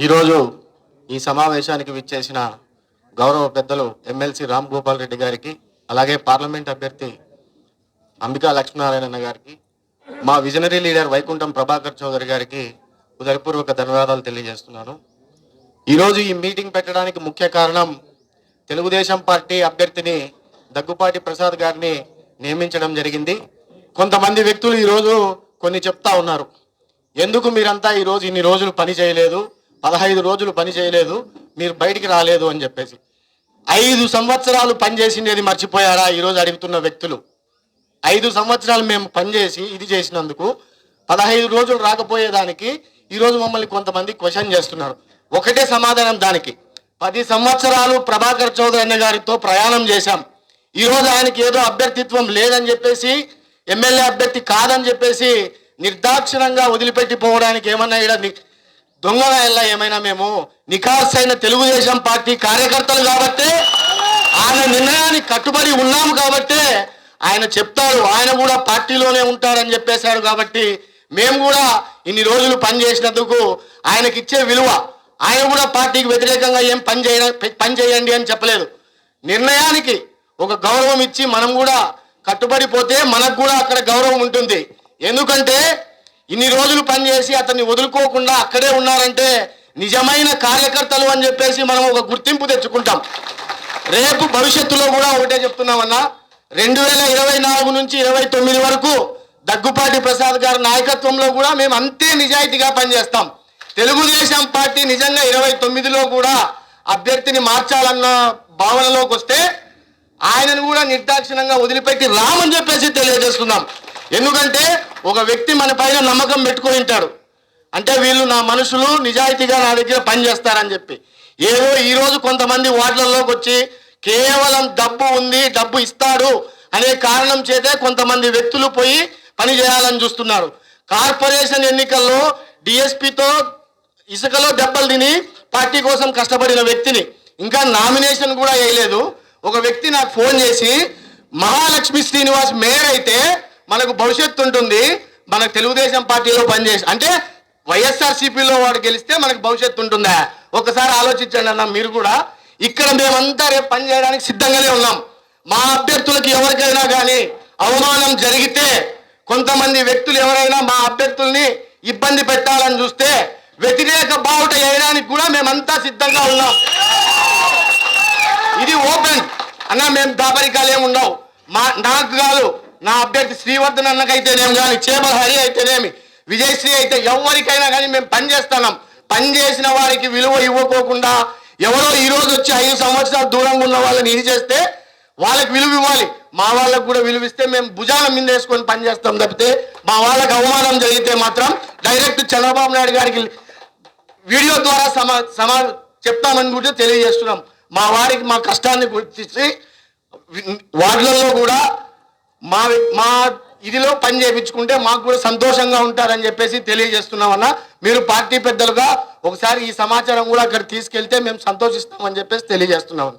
ఈరోజు ఈ సమావేశానికి విచ్చేసిన గౌరవ పెద్దలు ఎమ్మెల్సీ రామ్ గోపాల్ రెడ్డి గారికి, అలాగే పార్లమెంట్ అభ్యర్థి అంబికా లక్ష్మీనారాయణ గారికి, మా విజనరీ లీడర్ వైకుంఠం ప్రభాకర్ చౌదరి గారికి హృదయపూర్వక ధన్యవాదాలు తెలియజేస్తున్నాను. ఈరోజు ఈ మీటింగ్ పెట్టడానికి ముఖ్య కారణం తెలుగుదేశం పార్టీ అభ్యర్థిని దగ్గుపాటి ప్రసాద్ గారిని నియమించడం జరిగింది. కొంతమంది వ్యక్తులు ఈరోజు కొన్ని చెప్తా ఉన్నారు, ఎందుకు మీరంతా ఈరోజు ఇన్ని రోజులు పని చేయలేదు, 15 రోజులు పని చేయలేదు, మీరు బయటికి రాలేదు అని చెప్పేసి. 5 సంవత్సరాలు పనిచేసింది మర్చిపోయారా ఈరోజు అడుగుతున్న వ్యక్తులు? 5 సంవత్సరాలు మేము పనిచేసి ఇది చేసినందుకు 15 రోజులు రాకపోయేదానికి ఈరోజు మమ్మల్ని కొంతమంది క్వశ్చన్ చేస్తున్నారు. ఒకటే సమాధానం దానికి, 10 సంవత్సరాలు ప్రభాకర్ చౌదరి అన్న గారితో ప్రయాణం చేశాం. ఈరోజు ఆయనకి ఏదో అభ్యర్థిత్వం లేదని చెప్పేసి, ఎమ్మెల్యే అభ్యర్థి కాదని చెప్పేసి నిర్దాక్షిణంగా వదిలిపెట్టిపోవడానికి ఏమన్నా ఇక్కడ దొంగల ఏమైనా మేము నిఖార్సైన తెలుగుదేశం పార్టీ కార్యకర్తలు కాబట్టే, ఆయన నిర్ణయానికి కట్టుబడి ఉన్నాము కాబట్టే ఆయన చెప్తాడు, ఆయన కూడా పార్టీలోనే ఉంటారని చెప్పేశాడు. కాబట్టి మేము కూడా ఇన్ని రోజులు పనిచేసినందుకు ఆయనకి ఇచ్చే విలువ, ఆయన కూడా పార్టీకి వ్యతిరేకంగా ఏం పని చేయండి అని చెప్పలేదు. నిర్ణయానికి ఒక గౌరవం ఇచ్చి మనం కూడా కట్టుబడిపోతే మనకు కూడా అక్కడ గౌరవం ఉంటుంది. ఎందుకంటే ఇన్ని రోజులు పనిచేసి అతన్ని వదులుకోకుండా అక్కడే ఉన్నారంటే నిజమైన కార్యకర్తలు అని చెప్పేసి మనం ఒక గుర్తింపు తెచ్చుకుంటాం. రేపు భవిష్యత్తులో కూడా ఒకటే చెప్తున్నామన్నా, 2024 నుంచి 29 వరకు దగ్గుపాటి ప్రసాద్ గారి నాయకత్వంలో కూడా మేము అంతే నిజాయితీగా పనిచేస్తాం. తెలుగుదేశం పార్టీ నిజంగా 29లో కూడా అభ్యర్థిని మార్చాలన్న భావనలోకి వస్తే ఆయనను కూడా నిర్దాక్షిణంగా వదిలిపెట్టి రామని చెప్పేసి తెలియజేస్తున్నాం. ఎందుకంటే ఒక వ్యక్తి మన పైన నమ్మకం పెట్టుకొని ఉంటాడు అంటే వీళ్ళు నా మనుషులు నిజాయితీగా నా దగ్గర పనిచేస్తారని చెప్పి. ఏదో ఈరోజు కొంతమంది వార్డులలోకి వచ్చి కేవలం డబ్బు ఉంది, డబ్బు ఇస్తాడు అనే కారణం చేతే కొంతమంది వ్యక్తులు పోయి పని చేయాలని చూస్తున్నారు. కార్పొరేషన్ ఎన్నికల్లో డిఎస్పితో ఇసుకలో దెబ్బలు తిని పార్టీ కోసం కష్టపడిన వ్యక్తిని ఇంకా నామినేషన్ కూడా వేయలేదు. ఒక వ్యక్తి నాకు ఫోన్ చేసి, మహాలక్ష్మి శ్రీనివాస్ మేయర్ అయితే మనకు భవిష్యత్తు ఉంటుంది, మనకు తెలుగుదేశం పార్టీలో పనిచేసి అంటే వైఎస్ఆర్సీపీలో వాడు గెలిస్తే మనకు భవిష్యత్తు ఉంటుందా? ఒకసారి ఆలోచించండి అన్న మీరు కూడా. ఇక్కడ మేమంతా రేపు పని చేయడానికి సిద్ధంగానే ఉన్నాం. మా అభ్యర్థులకు ఎవరికైనా కానీ అవమానం జరిగితే, కొంతమంది వ్యక్తులు ఎవరైనా మా అభ్యర్థుల్ని ఇబ్బంది పెట్టాలని చూస్తే వ్యతిరేక బావుట వేయడానికి కూడా మేమంతా సిద్ధంగా ఉన్నాం. ఇది ఓపెన్ అన్న, మేము దాపరికాలు ఏమి ఉండవు. నాకు కాదు, నా అభ్యర్థి శ్రీవర్ధన్ అన్నకైతేనేమి కానీ, చేపల హరి అయితేనేమి, విజయశ్రీ అయితే ఎవరికైనా కానీ మేము పనిచేస్తున్నాం. పనిచేసిన వారికి విలువ ఇవ్వకోకుండా ఎవరో ఈరోజు వచ్చి 5 సంవత్సరాలు దూరంగా ఉన్న వాళ్ళని ఇది చేస్తే వాళ్ళకి విలువ ఇవ్వాలి. మా వాళ్ళకు కూడా విలువిస్తే మేము భుజాల మీద వేసుకొని పనిచేస్తాం తప్పితే, మా వాళ్ళకి అవమానం జరిగితే మాత్రం డైరెక్ట్ చంద్రబాబు నాయుడు గారికి వీడియో ద్వారా చెప్తామని కూడా తెలియజేస్తున్నాం. మా వారికి మా కష్టాన్ని గుర్తించి వార్డులలో కూడా మా ఇదిలో పని చేయించుకుంటే మాకు కూడా సంతోషంగా ఉంటారని చెప్పేసి తెలియజేస్తున్నామన్నా. మీరు పార్టీ పెద్దలుగా ఒకసారి ఈ సమాచారం కూడా అక్కడ తీసుకెళ్తే మేము సంతోషిస్తామని చెప్పేసి తెలియజేస్తున్నాం.